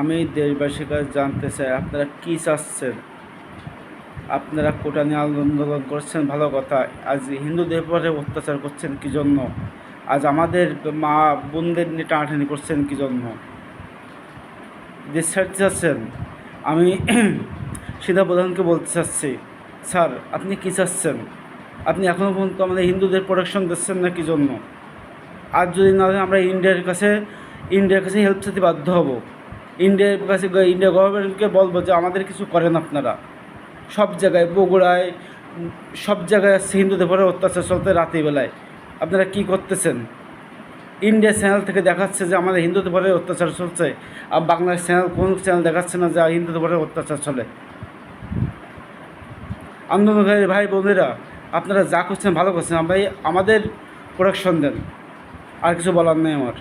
আমি দেশবাসীর কাছে জানতে চাই আপনারা কী চাচ্ছেন। আপনারা কোটা নিয়ে আন্দোলন করছেন ভালো কথা, আজ হিন্দুদের উপরে অত্যাচার করছেন কী জন্য? আজ আমাদের মা বোনদের নিয়ে টানাটানি করছেন কী জন্য? দেশ ছাড়তে চাচ্ছেন। আমি সীতা প্রধানকে বলতে চাচ্ছি, স্যার আপনি কী চাচ্ছেন? আপনি এখনও পর্যন্ত আমাদের হিন্দুদের প্রোটেকশন দিচ্ছেন না কী জন্য? আজ যদি না আমরা ইন্ডিয়ার কাছে হেল্প চাইতে বাধ্য হব। ইন্ডিয়া গভর্নমেন্টকে বলবো যে আমাদের কিছু করেন আপনারা। সব জায়গায় বগুড়ায় সব জায়গায় আছে হিন্দুদের উপরে অত্যাচার চলতে রাত্রিবেলায়। আপনারা কি করতেছেন? ইন্ডিয়া চ্যানেল থেকে দেখাচ্ছে যে আমাদের হিন্দুদের উপরে অত্যাচার চলছে, আর বাংলার চ্যানেল কোন চ্যানেল দেখাচ্ছে না যে হিন্দুদের উপরে অত্যাচার চলে। আন্দোলনকারী ভাই বোনেরা, আপনারা যা করছেন ভালো করছেন, আমরা আমাদের প্রোটেকশন দেন, আর কিছু বলার নেই আমার।